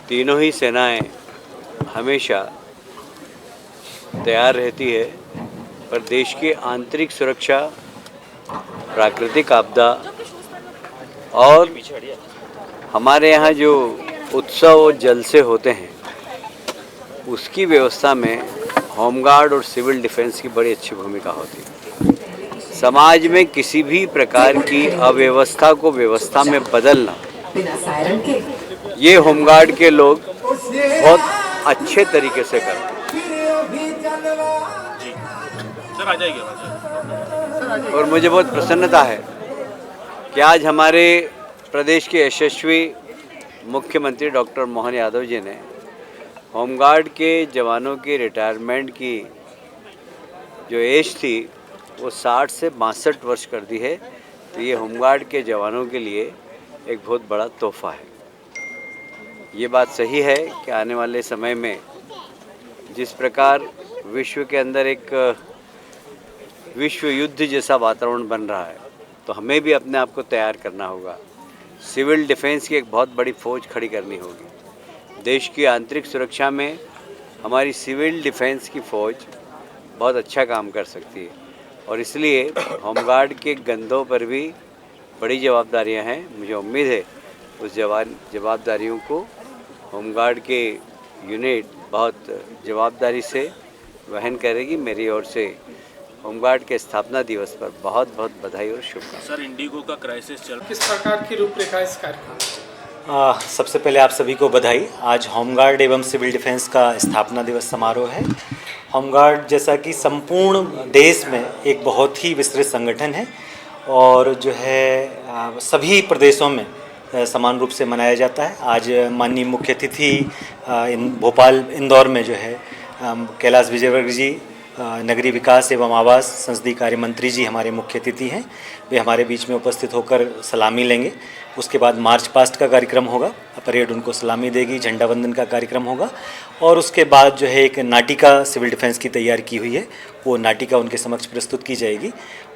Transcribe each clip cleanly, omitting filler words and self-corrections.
तीनों ही सेनाएं हमेशा तैयार रहती है, पर देश की आंतरिक सुरक्षा, प्राकृतिक आपदा और हमारे यहाँ जो उत्सव और जलसे होते हैं उसकी व्यवस्था में होमगार्ड और सिविल डिफेंस की बड़ी अच्छी भूमिका होती है। समाज में किसी भी प्रकार की अव्यवस्था को व्यवस्था में बदलना, ये होमगार्ड के लोग बहुत अच्छे तरीके से करते हैं। सर आ जाएगी। और मुझे बहुत प्रसन्नता है कि आज हमारे प्रदेश के यशस्वी मुख्यमंत्री डॉक्टर मोहन यादव जी ने होमगार्ड के जवानों की रिटायरमेंट की जो एज थी वो 60 से 62 वर्ष कर दी है। तो ये होमगार्ड के जवानों के लिए एक बहुत बड़ा तोहफा है। ये बात सही है कि आने वाले समय में जिस प्रकार विश्व के अंदर एक विश्व युद्ध जैसा वातावरण बन रहा है, तो हमें भी अपने आप को तैयार करना होगा। सिविल डिफेंस की एक बहुत बड़ी फौज खड़ी करनी होगी। देश की आंतरिक सुरक्षा में हमारी सिविल डिफेंस की फौज बहुत अच्छा काम कर सकती है और इसलिए होमगार्ड के कंधों पर भी बड़ी जवाबदारियां हैं। मुझे उम्मीद है उस जवाबदारियों को होमगार्ड के यूनिट बहुत जवाबदारी से वहन करेगी। मेरी ओर से होमगार्ड के स्थापना दिवस पर बहुत बहुत बधाई और शुभकामनाएं। सर इंडिगो का क्राइसिस चल किस प्रकार की रूपरेखा इस कार्यक्रम? सबसे पहले आप सभी को बधाई। आज होमगार्ड एवं सिविल डिफेंस का स्थापना दिवस समारोह है। होमगार्ड जैसा कि संपूर्ण देश में एक बहुत ही विस्तृत संगठन है और जो है सभी प्रदेशों में समान रूप से मनाया जाता है। आज माननीय मुख्य अतिथि भोपाल इंदौर में जो है कैलाश विजयवर्गीय जी नगरीय विकास एवं आवास संसदीय कार्य मंत्री जी हमारे मुख्य अतिथि हैं। वे हमारे बीच में उपस्थित होकर सलामी लेंगे। उसके बाद मार्च पास्ट का कार्यक्रम होगा, परेड उनको सलामी देगी, झंडा वंदन का कार्यक्रम होगा और उसके बाद जो है एक नाटिका सिविल डिफेंस की तैयार की हुई है, वो नाटिका उनके समक्ष प्रस्तुत की जाएगी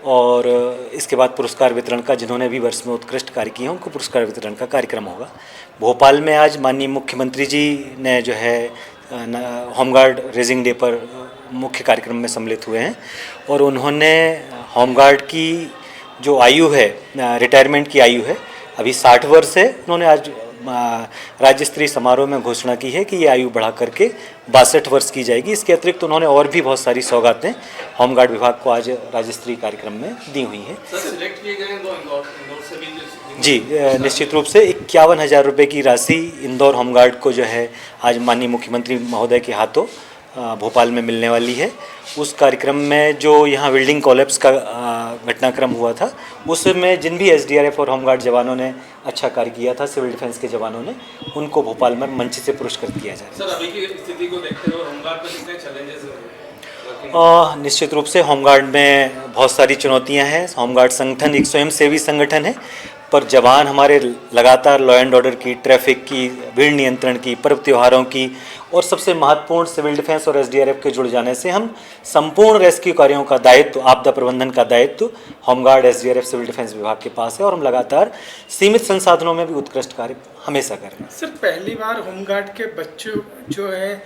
और इसके बाद पुरस्कार वितरण का, जिन्होंने भी वर्ष में उत्कृष्ट कार्य किए हैं उनको पुरस्कार वितरण का कार्यक्रम होगा। भोपाल में आज माननीय मुख्यमंत्री जी ने जो है होमगार्ड रेजिंग डे पर मुख्य कार्यक्रम में सम्मिलित हुए हैं और उन्होंने होमगार्ड की जो आयु है, रिटायरमेंट की आयु है, अभी 60 वर्ष है। उन्होंने आज राज्य स्तरीय समारोह में घोषणा की है कि ये आयु बढ़ा करके 62 वर्ष की जाएगी। इसके अतिरिक्त उन्होंने और भी बहुत सारी सौगातें होमगार्ड विभाग को आज राज्य स्तरीय कार्यक्रम में दी हुई हैं। जी, निश्चित रूप से 51,000 रुपये की राशि इंदौर होमगार्ड को जो है आज माननीय मुख्यमंत्री महोदय के हाथों भोपाल में मिलने वाली है। उस कार्यक्रम में जो यहाँ बिल्डिंग कोलैप्स का घटनाक्रम हुआ था, उसमें जिन भी एसडीआरएफ और होमगार्ड जवानों ने अच्छा कार्य किया था, सिविल डिफेंस के जवानों ने, उनको भोपाल में मंच से पुरस्कृत किया जाए। सर अभी की स्थिति को देखते हुए होमगार्ड पर कितने चैलेंजेस हैं? निश्चित रूप से होमगार्ड में बहुत सारी चुनौतियां हैं। होमगार्ड संगठन एक स्वयंसेवी संगठन है, पर जवान हमारे लगातार लॉ एंड ऑर्डर की, ट्रैफिक की, भीड़ नियंत्रण की, पर्व त्योहारों की और सबसे महत्वपूर्ण सिविल डिफेंस और एसडीआरएफ के जुड़ जाने से हम संपूर्ण रेस्क्यू कार्यों का दायित्व, आपदा प्रबंधन का दायित्व होमगार्ड, एसडीआरएफ, सिविल डिफेंस विभाग के पास है और हम लगातार सीमित संसाधनों में भी उत्कृष्ट कार्य हमेशा करें। सर पहली बार होमगार्ड के बच्चों जो है